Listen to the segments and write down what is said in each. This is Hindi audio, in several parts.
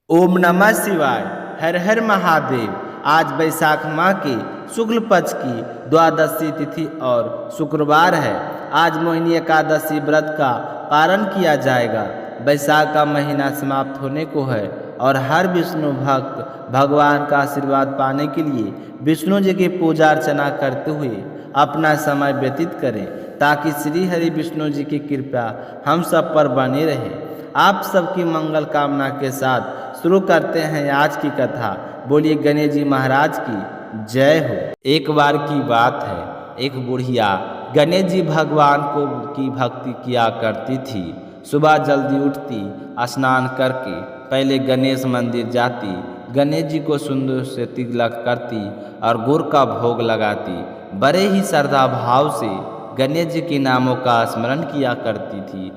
ओम नमः शिवाय। हर हर महादेव। आज बैसाख माह के शुक्ल पक्ष की द्वादशी तिथि और शुक्रवार है। आज मोहिनी एकादशी व्रत का पारण किया जाएगा। बैसाख का महीना समाप्त होने को है और हर विष्णु भक्त भगवान का आशीर्वाद पाने के लिए विष्णु जी की पूजा अर्चना करते हुए अपना समय व्यतीत करें, ताकि श्री हरि विष्णु जी की कृपा हम सब पर बनी रहे। आप सबकी मंगल कामना के साथ शुरू करते हैं आज की कथा। बोलिए गणेश जी महाराज की जय हो। एक बार की बात है, एक बुढ़िया गणेश जी भगवान को की भक्ति किया करती थी। सुबह जल्दी उठती, स्नान करके पहले गणेश मंदिर जाती, गणेश जी को सुंदर से तिलक करती और गुड़ का भोग लगाती। बड़े ही श्रद्धा भाव से गणेश जी के नामों का स्मरण किया करती थी।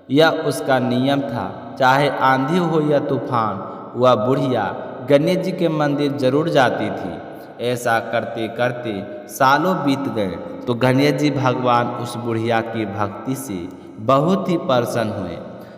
यह उसका नियम था। चाहे आंधी हो या तूफान, वह बुढ़िया गणेश जी के मंदिर जरूर जाती थी। ऐसा करते करते सालों बीत गए तो गणेश जी भगवान उस बुढ़िया की भक्ति से बहुत ही प्रसन्न हुए।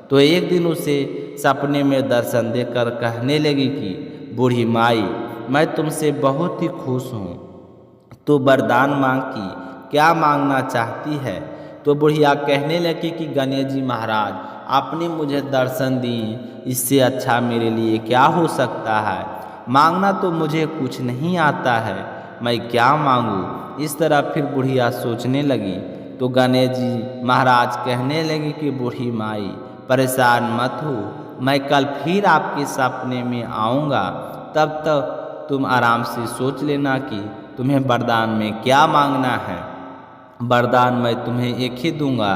तो एक दिन उसे सपने में दर्शन देकर कहने लगी कि बूढ़ी माई, मैं तुमसे बहुत ही खुश हूँ। तो वरदान मांग की क्या मांगना चाहती है? तो बुढ़िया कहने लगी कि गणेश जी महाराज, आपने मुझे दर्शन दिए, इससे अच्छा मेरे लिए क्या हो सकता है। मांगना तो मुझे कुछ नहीं आता है, मैं क्या मांगूँ। इस तरह फिर बुढ़िया सोचने लगी। तो गणेश जी महाराज कहने लगे कि बूढ़ी माई, परेशान मत हो, मैं कल फिर आपके सपने में आऊँगा। तब तक तुम आराम से सोच लेना कि तुम्हें वरदान में क्या मांगना है। वरदान मैं तुम्हें एक ही दूंगा।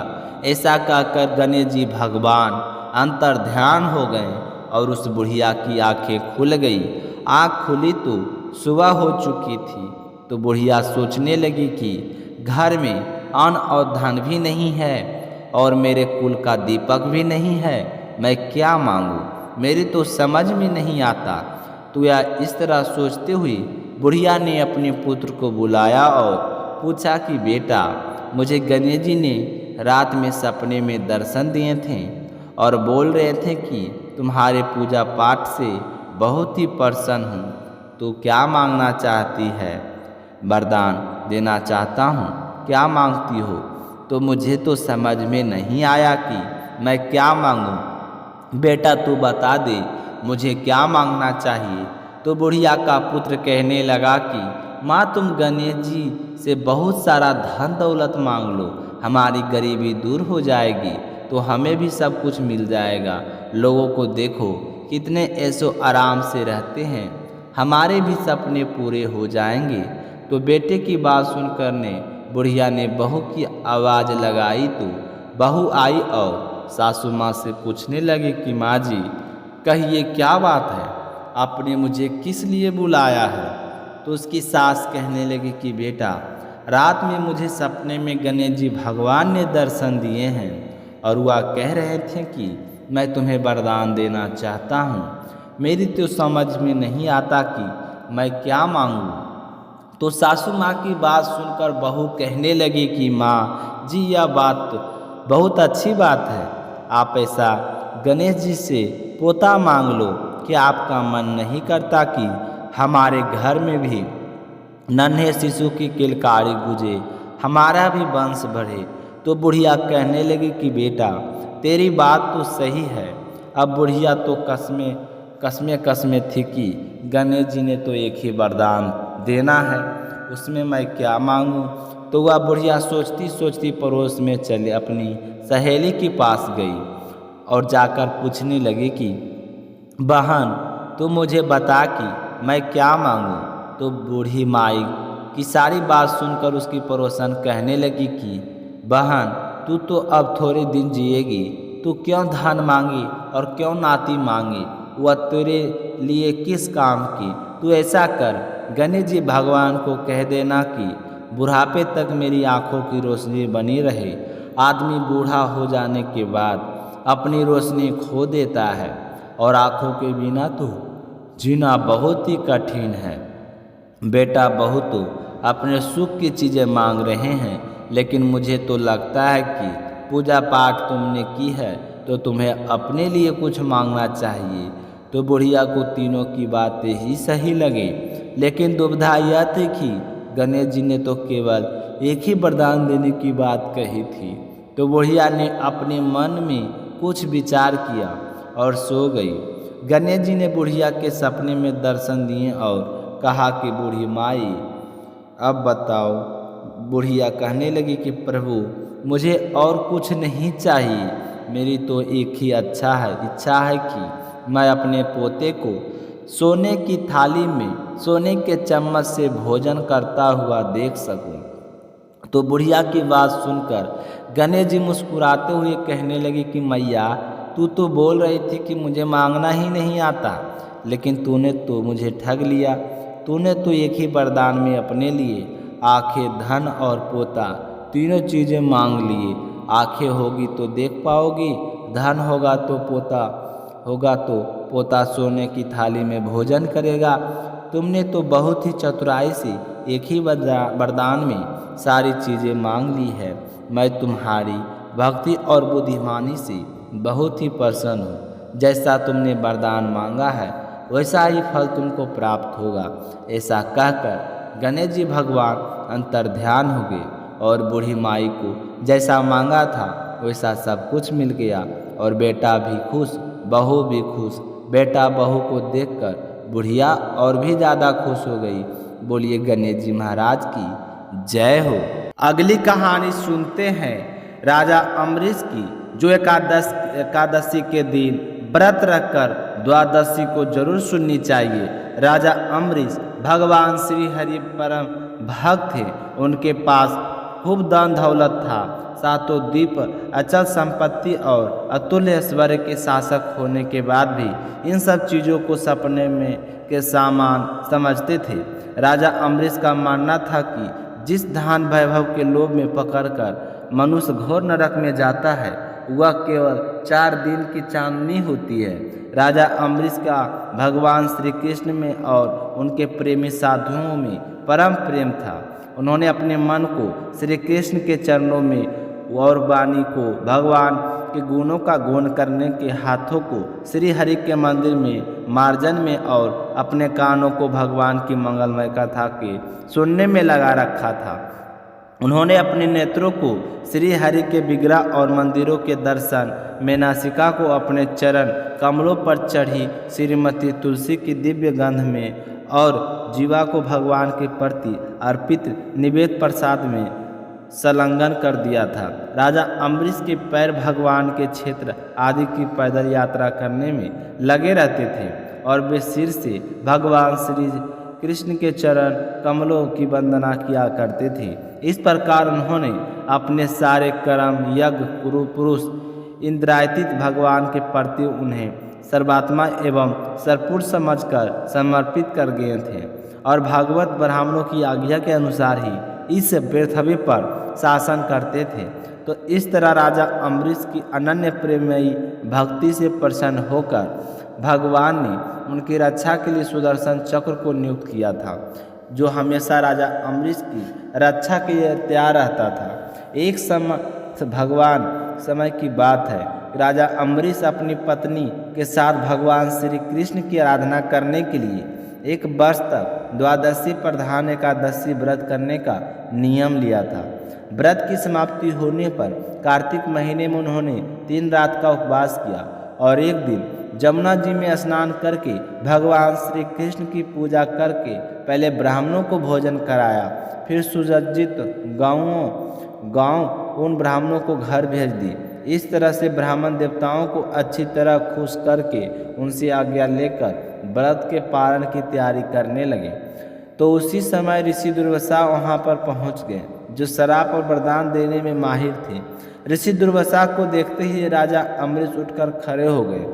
ऐसा कहकर गणेश जी भगवान अंतर ध्यान हो गए और उस बुढ़िया की आंखें खुल गई। आँख खुली तो सुबह हो चुकी थी। तो बुढ़िया सोचने लगी कि घर में अन्न और धन भी नहीं है और मेरे कुल का दीपक भी नहीं है, मैं क्या मांगूं, मेरी तो समझ में नहीं आता। तो यह इस तरह सोचते हुए बुढ़िया ने अपने पुत्र को बुलाया और पूछा कि बेटा, मुझे गणेश जी ने रात में सपने में दर्शन दिए थे और बोल रहे थे कि तुम्हारे पूजा पाठ से बहुत ही प्रसन्न हूँ। तो क्या मांगना चाहती है? वरदान देना चाहता हूँ, क्या मांगती हो? तो मुझे तो समझ में नहीं आया कि मैं क्या मांगूँ। बेटा तू बता दे, मुझे क्या मांगना चाहिए। तो बुढ़िया का पुत्र कहने लगा कि माँ, तुम गणेश जी से बहुत सारा धन दौलत मांग लो, हमारी गरीबी दूर हो जाएगी, तो हमें भी सब कुछ मिल जाएगा। लोगों को देखो कितने ऐसो आराम से रहते हैं, हमारे भी सपने पूरे हो जाएंगे। तो बेटे की बात सुनकर ने बुढ़िया ने बहू की आवाज़ लगाई। तो बहू आई और सासू माँ से पूछने लगी कि माँ जी, कहिए क्या बात है, आपने मुझे किस लिए बुलाया है। तो उसकी सास कहने लगी कि बेटा, रात में मुझे सपने में गणेश जी भगवान ने दर्शन दिए हैं और वह कह रहे थे कि मैं तुम्हें वरदान देना चाहता हूँ। मेरी तो समझ में नहीं आता कि मैं क्या मांगूँ। तो सासू माँ की बात सुनकर बहू कहने लगी कि माँ जी, यह बात बहुत अच्छी बात है, आप ऐसा गणेश जी से पोता मांग लो। कि आपका मन नहीं करता कि हमारे घर में भी नन्हे शिशु की किलकारी गूंजे, हमारा भी वंश बढ़े। तो बुढ़िया कहने लगी कि बेटा, तेरी बात तो सही है। अब बुढ़िया तो कसमे थी कि गणेश जी ने तो एक ही वरदान देना है, उसमें मैं क्या मांगूं। तो वह बुढ़िया सोचती सोचती पड़ोस में चले अपनी सहेली के पास गई और जाकर पूछने लगी कि बहन, तू मुझे बता कि मैं क्या मांगूं। तो बूढ़ी माई की सारी बात सुनकर उसकी पड़ोसन कहने लगी कि बहन, तू तो अब थोड़े दिन जिएगी, तू क्यों धन मांगी और क्यों नाती मांगी, वह तेरे लिए किस काम की। तू ऐसा कर, गणेश जी भगवान को कह देना कि बुढ़ापे तक मेरी आँखों की रोशनी बनी रहे। आदमी बूढ़ा हो जाने के बाद अपनी रोशनी खो देता है और आँखों के बिना तो जीना बहुत ही कठिन है। बेटा, बहू तो अपने सुख की चीज़ें मांग रहे हैं, लेकिन मुझे तो लगता है कि पूजा पाठ तुमने की है तो तुम्हें अपने लिए कुछ मांगना चाहिए। तो बुढ़िया को तीनों की बातें ही सही लगी, लेकिन दुविधा यह थी कि गणेश जी ने तो केवल एक ही वरदान देने की बात कही थी। तो बुढ़िया ने अपने मन में कुछ विचार किया और सो गई। गणेश जी ने बुढ़िया के सपने में दर्शन दिए और कहा कि बूढ़ी माई अब बताओ। बुढ़िया कहने लगी कि प्रभु मुझे और कुछ नहीं चाहिए, मेरी तो एक ही इच्छा है कि मैं अपने पोते को सोने की थाली में सोने के चम्मच से भोजन करता हुआ देख सकूं। तो बुढ़िया की बात सुनकर गणेश जी मुस्कुराते हुए कहने लगे कि मैया तू तो बोल रही थी कि मुझे मांगना ही नहीं आता, लेकिन तूने तो मुझे ठग लिया। तूने तो एक ही वरदान में अपने लिए आंखें, धन और पोता तीनों चीज़ें मांग लिए। आंखें होगी तो देख पाओगी, धन होगा तो पोता सोने की थाली में भोजन करेगा। तुमने तो बहुत ही चतुराई से एक ही वरदान में सारी चीज़ें मांग ली है। मैं तुम्हारी भक्ति और बुद्धिमानी से बहुत ही प्रसन्न हूँ। जैसा तुमने वरदान मांगा है वैसा ही फल तुमको प्राप्त होगा। ऐसा कहकर गणेश जी भगवान अंतर्ध्यान हो गए और बूढ़ी माई को जैसा मांगा था वैसा सब कुछ मिल गया और बेटा भी खुश, बहू भी खुश। बेटा बहू को देखकर बुढ़िया और भी ज़्यादा खुश हो गई। बोलिए गणेश जी महाराज की जय हो। अगली कहानी सुनते हैं राजा अम्बरीश की, जो एकादशी के दिन व्रत रखकर द्वादशी को जरूर सुननी चाहिए। राजा अम्बरीश भगवान श्री हरि परम भक्त थे। उनके पास खूब धन दौलत था, सातों द्वीप, अचल संपत्ति और अतुल्य ऐश्वर्य के शासक होने के बाद भी इन सब चीज़ों को सपने में के सामान समझते थे। राजा अम्बरीश का मानना था कि जिस धन वैभव के लोभ में पकड़कर मनुष्य घोर नरक में जाता है वह केवल 4 दिन की चांदनी होती है। राजा अम्बरीश का भगवान श्री कृष्ण में और उनके प्रेमी साधुओं में परम प्रेम था। उन्होंने अपने मन को श्री कृष्ण के चरणों में और वाणी को भगवान के गुणों का गुण करने के, हाथों को श्री हरि के मंदिर में मार्जन में और अपने कानों को भगवान की मंगलमय कथा के सुनने में लगा रखा था। उन्होंने अपने नेत्रों को श्री हरि के विग्रह और मंदिरों के दर्शन में नासिका को अपने चरण कमलों पर चढ़ी श्रीमती तुलसी की दिव्य गंध में और जीवा को भगवान के प्रति अर्पित निवेद प्रसाद में संलग्न कर दिया था। राजा अम्बरीश के पैर भगवान के क्षेत्र आदि की पैदल यात्रा करने में लगे रहते थे और वे सिर से भगवान श्री कृष्ण के चरण कमलों की वंदना किया करते थे। इस प्रकार उन्होंने अपने सारे कर्म, यज्ञ, पुरुष इंद्रियातीत भगवान के प्रति उन्हें सर्वात्मा एवं सर्वपुर समझकर समर्पित कर गए थे और भागवत ब्राह्मणों की आज्ञा के अनुसार ही इस पृथ्वी पर शासन करते थे। तो इस तरह राजा अम्बरीश की अनन्य प्रेमयी भक्ति से प्रसन्न होकर भगवान ने उनकी रक्षा के लिए सुदर्शन चक्र को नियुक्त किया था, जो हमेशा राजा अम्बरीश की रक्षा के लिए तैयार रहता था। एक समय की बात है, राजा अम्बरीश अपनी पत्नी के साथ भगवान श्री कृष्ण की आराधना करने के लिए 1 वर्ष तक द्वादशी प्रधान एकादशी व्रत करने का नियम लिया था। व्रत की समाप्ति होने पर कार्तिक महीने में उन्होंने 3 रात का उपवास किया और एक दिन जमुना जी में स्नान करके भगवान श्री कृष्ण की पूजा करके पहले ब्राह्मणों को भोजन कराया, फिर सुसज्जित गांव उन ब्राह्मणों को घर भेज दी। इस तरह से ब्राह्मण देवताओं को अच्छी तरह खुश करके उनसे आज्ञा लेकर व्रत के पालन की तैयारी करने लगे। तो उसी समय ऋषि दुर्वासा वहां पर पहुंच गए, जो श्राप और वरदान देने में माहिर थे। ऋषि दुर्वासा को देखते ही राजा अम्बरीश उठकर खड़े हो गए,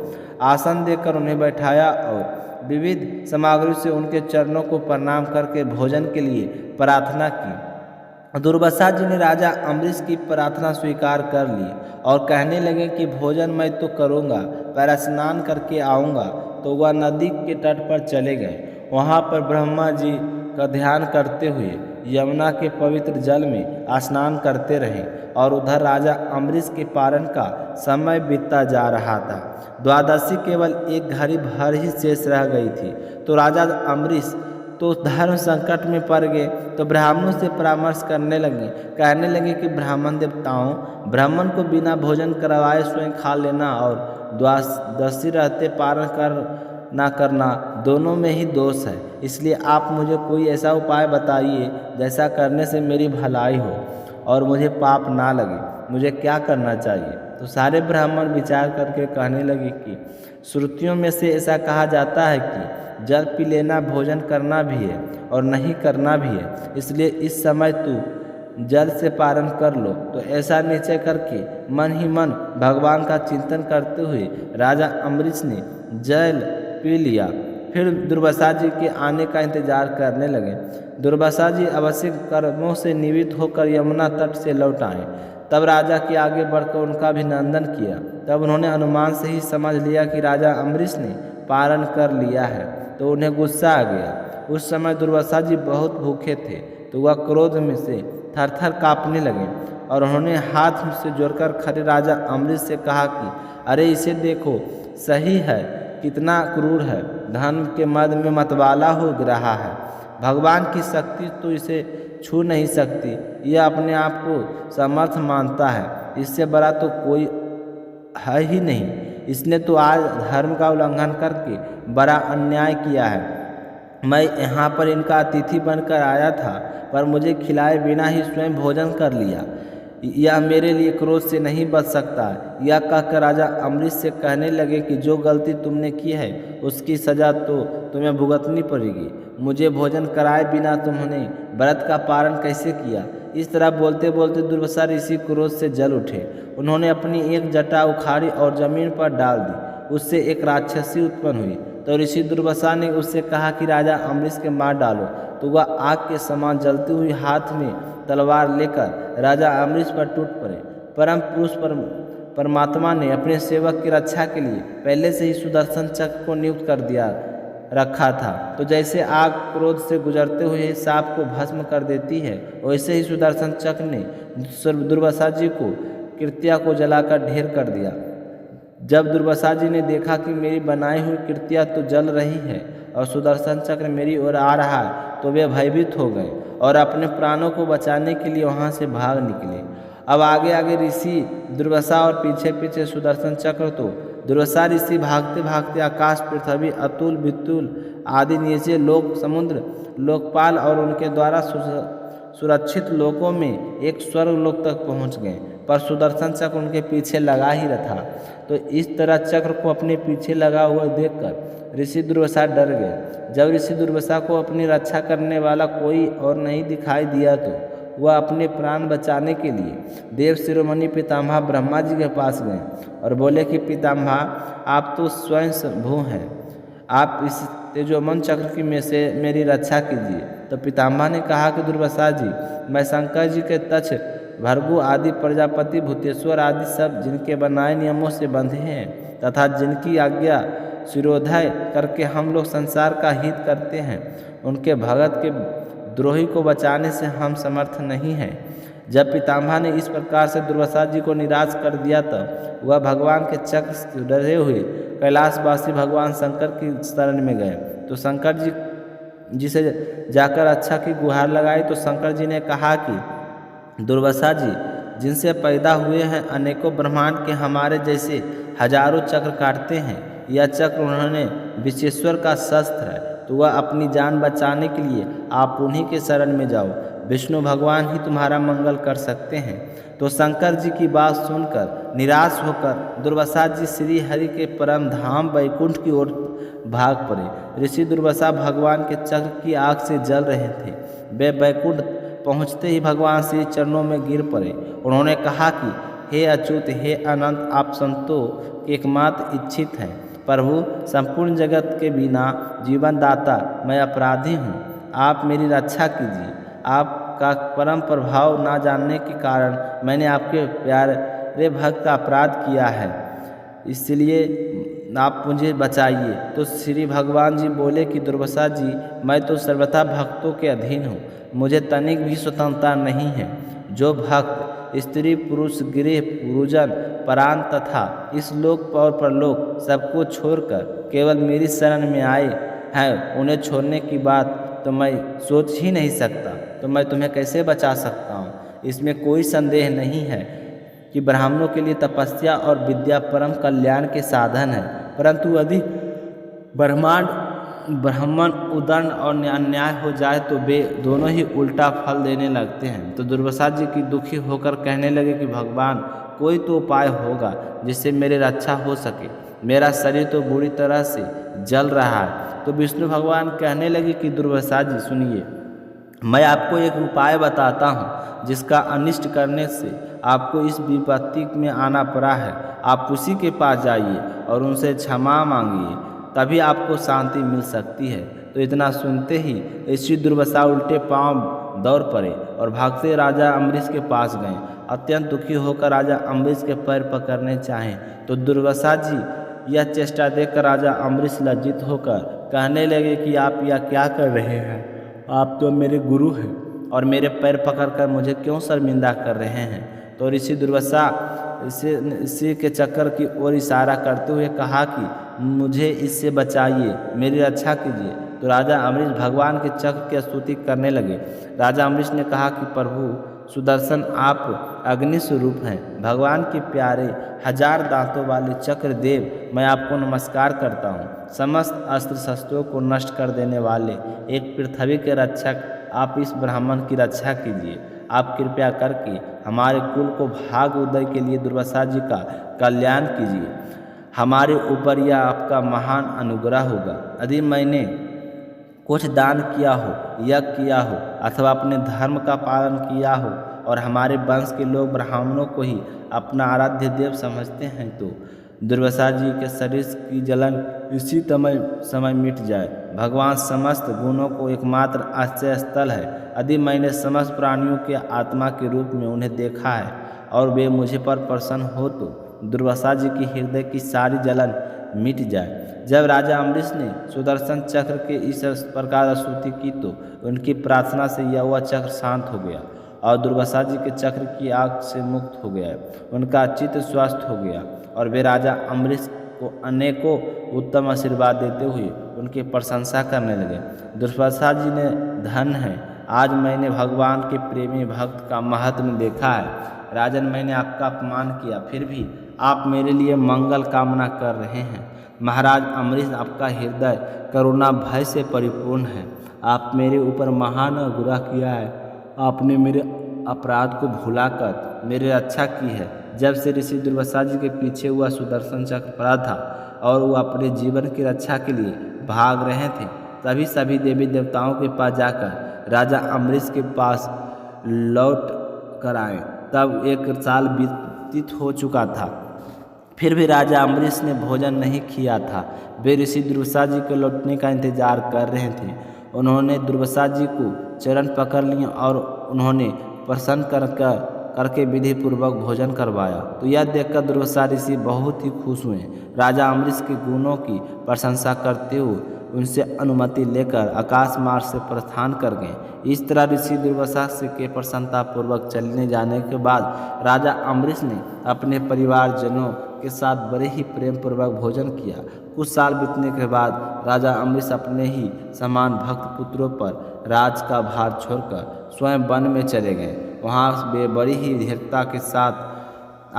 आसन देकर उन्हें बैठाया और विविध सामग्री से उनके चरणों को प्रणाम करके भोजन के लिए प्रार्थना की। दुर्वासा जी ने राजा अम्बरीश की प्रार्थना स्वीकार कर ली और कहने लगे कि भोजन मैं तो करूँगा, पर स्नान करके आऊँगा। तो वह नदी के तट पर चले गए। वहाँ पर ब्रह्मा जी का ध्यान करते हुए यमुना के पवित्र जल में स्नान करते रहे और उधर राजा अम्बरीश के पारण का समय बीतता जा रहा था। द्वादशी केवल एक घड़ी भर ही शेष रह गई थी तो राजा अम्बरीश तो धर्म संकट में पड़ गए। तो ब्राह्मणों से परामर्श करने लगे, कहने लगे कि ब्राह्मण देवताओं, ब्राह्मण को बिना भोजन करवाए स्वयं खा लेना और द्वादशी रहते पारण कर ना करना दोनों में ही दोष है। इसलिए आप मुझे कोई ऐसा उपाय बताइए जैसा करने से मेरी भलाई हो और मुझे पाप ना लगे। मुझे क्या करना चाहिए? तो सारे ब्राह्मण विचार करके कहने लगे कि श्रुतियों में से ऐसा कहा जाता है कि जल पी लेना भोजन करना भी है और नहीं करना भी है। इसलिए इस समय तू जल से पारण कर लो। तो ऐसा निश्चय करके मन ही मन भगवान का चिंतन करते हुए राजा अम्बरीश ने जल पी लिया। फिर दुर्वासा जी के आने का इंतजार करने लगे। दुर्वासा जी अवश्य कर्मों से निवृत्त होकर यमुना तट से लौट आए। तब राजा के आगे बढ़कर उनका अभिनंदन किया। तब उन्होंने अनुमान से ही समझ लिया कि राजा अम्बरीश ने पारण कर लिया है, तो उन्हें गुस्सा आ गया। उस समय दुर्वासा जी बहुत भूखे थे, तो वह क्रोध में से थर-थर काँपने लगे और उन्होंने हाथ से जोड़कर खड़े राजा अम्बरीश से कहा कि अरे इसे देखो, सही है, कितना क्रूर है, धन के मद में मतवाला हो रहा है। भगवान की शक्ति तो इसे छू नहीं सकती, यह अपने आप को समर्थ मानता है, इससे बड़ा तो कोई है ही नहीं। इसने तो आज धर्म का उल्लंघन करके बड़ा अन्याय किया है। मैं यहाँ पर इनका अतिथि बनकर आया था, पर मुझे खिलाए बिना ही स्वयं भोजन कर लिया। यह मेरे लिए क्रोध से नहीं बच सकता। यह कहकर राजा अम्बरीश से कहने लगे कि जो गलती तुमने की है उसकी सज़ा तो तुम्हें भुगतनी पड़ेगी। मुझे भोजन कराए बिना तुमने व्रत का पारण कैसे किया? इस तरह बोलते बोलते दुर्वासा ऋषि क्रोध से जल उठे। उन्होंने अपनी एक जटा उखाड़ी और जमीन पर डाल दी। उससे एक राक्षसी उत्पन्न हुई। तो ऋषि दुर्वासा ने उससे कहा कि राजा अम्बरीश के मार डालो। तो वह आग के समान जलती हुई हाथ में तलवार लेकर राजा अम्बरीश पर टूट पड़े। परम पुरुष परमात्मा ने अपने सेवक की रक्षा के लिए पहले से ही सुदर्शन चक्र को नियुक्त कर दिया रखा था। तो जैसे आग क्रोध से गुजरते हुए सांप को भस्म कर देती है, वैसे ही सुदर्शन चक्र ने दुर्वासा जी को कृत्या को जलाकर ढेर कर दिया। जब दुर्वासा जी ने देखा कि मेरी बनाई हुई कृत्या तो जल रही है और सुदर्शन चक्र मेरी ओर आ रहा है, तो वे भयभीत हो गए और अपने प्राणों को बचाने के लिए वहाँ से भाग निकले। अब आगे आगे ऋषि दुर्वासा और पीछे पीछे सुदर्शन चक्र। तो दुर्वासा ऋषि भागते भागते आकाश, पृथ्वी, अतुल वितुल आदि नीचे लोक, समुद्र, लोकपाल और उनके द्वारा सुरक्षित लोकों में एक स्वर्ग लोक तक पहुँच गए, पर सुदर्शन चक्र उनके पीछे लगा ही रहा। तो इस तरह चक्र को अपने पीछे लगा हुआ देखकर ऋषि दुर्वासा डर गए। जब ऋषि दुर्वासा को अपनी रक्षा करने वाला कोई और नहीं दिखाई दिया, तो वह अपने प्राण बचाने के लिए देव शिरोमणि पितामह ब्रह्मा जी के पास गए और बोले कि पितामह, आप तो स्वयं भू हैं, आप इस तेजोमन चक्र की में से मेरी रक्षा कीजिए। तो पितामह ने कहा कि दुर्वासा जी, मैं शंकर जी के तक्ष, भृगु आदि प्रजापति, भूतेश्वर आदि सब जिनके बनाए नियमों से बंधे हैं तथा जिनकी आज्ञा शिरोधाय करके हम लोग संसार का हित करते हैं, उनके भगत के द्रोही को बचाने से हम समर्थ नहीं हैं। जब पितामह ने इस प्रकार से दुर्वासा जी को निराश कर दिया, तब वह भगवान के चक्र से डरे हुए कैलाशवासी भगवान शंकर की शरण में गए। तो शंकर जी से जाकर अच्छा की गुहार लगाई। तो शंकर जी ने कहा कि दुर्वासा जी, जिनसे पैदा हुए हैं अनेकों ब्रह्मांड के हमारे जैसे हजारों चक्र काटते हैं, यह चक्र उन्होंने विश्वेश्वर का शस्त्र है, तो वह अपनी जान बचाने के लिए आप उन्हीं के शरण में जाओ। विष्णु भगवान ही तुम्हारा मंगल कर सकते हैं। तो शंकर जी की बात सुनकर निराश होकर दुर्वासा जी श्री हरि के परम धाम वैकुंठ की ओर भाग पड़े। ऋषि दुर्वासा भगवान के चक्र की आग से जल रहे थे। वे वैकुंठ पहुँचते ही भगवान श्री चरणों में गिर पड़े। उन्होंने कहा कि हे अच्युत, हे अनंत, आप संतों के एकमात्र इच्छित हैं। प्रभु, संपूर्ण जगत के बिना जीवन दाता मैं अपराधी हूँ, आप मेरी रक्षा कीजिए। आपका परम प्रभाव ना जानने के कारण मैंने आपके प्यारे भक्त का अपराध किया है, इसलिए आप मुझे बचाइए। तो श्री भगवान जी बोले कि दुर्वासा जी, मैं तो सर्वथा भक्तों के अधीन हूँ, मुझे तनिक भी स्वतंत्रता नहीं है। जो भक्त स्त्री पुरुष गृह पुरुजन प्राण तथा इस लोक और परलोक सबको छोड़कर केवल मेरी शरण में आए हैं, उन्हें छोड़ने की बात तो मैं सोच ही नहीं सकता, तो मैं तुम्हें कैसे बचा सकता हूँ। इसमें कोई संदेह नहीं है कि ब्राह्मणों के लिए तपस्या और विद्या परम कल्याण के साधन है, परंतु यदि ब्राह्मण उदंड और अन्याय हो जाए तो वे दोनों ही उल्टा फल देने लगते हैं। तो दुर्वासा जी की दुखी होकर कहने लगे कि भगवान, कोई तो उपाय होगा जिससे मेरी रक्षा हो सके, मेरा शरीर तो बुरी तरह से जल रहा है। तो विष्णु भगवान कहने लगे कि दुर्वासा जी सुनिए, मैं आपको एक उपाय बताता हूँ जिसका अनिष्ट करने से आपको इस विपत्ति में आना पड़ा है। आप उसी के पास जाइए और उनसे क्षमा मांगिए, तभी आपको शांति मिल सकती है। तो इतना सुनते ही ऋषि दुर्वासा उल्टे पांव दौड़ पड़े और भागते राजा अम्बरीश के पास गए। अत्यंत दुखी होकर राजा अम्बरीश के पैर पकड़ने चाहें तो दुर्वासा जी यह चेष्टा देखकर राजा अम्बरीश लज्जित होकर कहने लगे कि आप यह क्या कर रहे हैं, आप तो मेरे गुरु हैं और मेरे पैर पकड़कर मुझे क्यों शर्मिंदा कर रहे हैं। तो ऋषि दुर्वासा इसी के चक्कर की ओर इशारा करते हुए कहा कि मुझे इससे बचाइए, मेरी रक्षा कीजिए। तो राजा अम्बरीश भगवान के चक्र की स्तुति करने लगे। राजा अम्बरीश ने कहा कि प्रभु सुदर्शन, आप अग्नि स्वरूप हैं, भगवान के प्यारे 1000 दांतों वाले चक्रदेव, मैं आपको नमस्कार करता हूँ। समस्त अस्त्र शस्त्रों को नष्ट कर देने वाले एक पृथ्वी के रक्षक, आप इस ब्राह्मण की रक्षा कीजिए। आप कृपया करके हमारे कुल को भाग उदय के लिए दुर्वासा जी का कल्याण कीजिए। हमारे ऊपर यह आपका महान अनुग्रह होगा। यदि मैंने कुछ दान किया हो, यज्ञ किया हो अथवा अपने धर्म का पालन किया हो और हमारे वंश के लोग ब्राह्मणों को ही अपना आराध्य देव समझते हैं, तो दुर्वासा जी के शरीर की जलन इसी समय मिट जाए। भगवान समस्त गुणों को एकमात्र आश्रय स्थल है। यदि मैंने समस्त प्राणियों के आत्मा के रूप में उन्हें देखा है और वे मुझे पर प्रसन्न हो, तो दुर्वासा जी की हृदय की सारी जलन मिट जाए। जब राजा अम्बरीश ने सुदर्शन चक्र के इस प्रकार स्तुति की तो उनकी प्रार्थना से यह हुआ चक्र शांत हो गया और दुर्वासा जी के चक्र की आग से मुक्त हो गया। उनका चित्त स्वस्थ हो गया और वे राजा अम्बरीश को अनेकों उत्तम आशीर्वाद देते हुए उनकी प्रशंसा करने लगे। दुर्वासा जी ने धन है, आज मैंने भगवान के प्रेमी भक्त का महत्व देखा है। राजन, मैंने आपका अपमान किया, फिर भी आप मेरे लिए मंगल कामना कर रहे हैं। महाराज अम्बरीश, आपका हृदय करुणा भय से परिपूर्ण है। आप मेरे ऊपर महान अनुग्रह किया है। आपने मेरे अपराध को भुलाकर मेरी रक्षा की है। जब से ऋषि दुर्वासा जी के पीछे हुआ सुदर्शन चक्र पड़ा था और वो अपने जीवन की रक्षा के लिए भाग रहे थे, तभी सभी देवी देवताओं के पास जाकर राजा अम्बरीश के पास लौट कर आए। तब 1 साल व्यतीत हो चुका था, फिर भी राजा अम्बरीश ने भोजन नहीं किया था। वे ऋषि दुर्वासा जी के लौटने का इंतजार कर रहे थे। उन्होंने दुर्वासा जी को चरण पकड़ लिया और उन्होंने प्रसन्न करके विधि पूर्वक भोजन करवाया। तो यह देखकर दुर्वासा ऋषि बहुत ही खुश हुए। राजा अम्बरीश के गुणों की प्रशंसा करते हुए उनसे अनुमति लेकर आकाश मार्ग से प्रस्थान कर गए। इस तरह ऋषि दुर्वासा से के प्रसन्नता पूर्वक चलने जाने के बाद राजा अम्बरीश ने अपने परिवारजनों के साथ बड़े ही प्रेम पूर्वक भोजन किया। कुछ साल बीतने के बाद राजा अम्बरीश अपने ही समान भक्त पुत्रों पर राज का भार छोड़कर स्वयं वन में चले गए। वहाँ वे बड़ी ही धीरता के साथ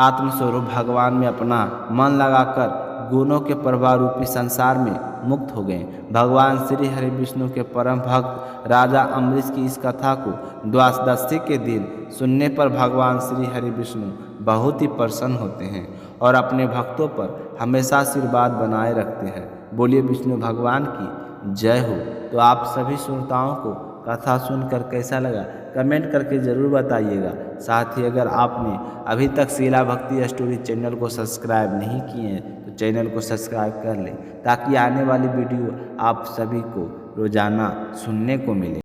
आत्मस्वरूप भगवान में अपना मन लगाकर गुणों के प्रवाह रूपी संसार में मुक्त हो गए। भगवान श्री हरि विष्णु के परम भक्त राजा अम्बरीश की इस कथा को द्वादशी के दिन सुनने पर भगवान श्री हरि विष्णु बहुत ही प्रसन्न होते हैं और अपने भक्तों पर हमेशा आशीर्वाद बनाए रखते हैं। बोलिए विष्णु भगवान की जय हो। तो आप सभी श्रोताओं को कथा सुनकर कैसा लगा कमेंट करके ज़रूर बताइएगा। साथ ही अगर आपने अभी तक शीला भक्ति स्टोरी चैनल को सब्सक्राइब नहीं किए हैं तो चैनल को सब्सक्राइब कर लें, ताकि आने वाली वीडियो आप सभी को रोज़ाना सुनने को मिले।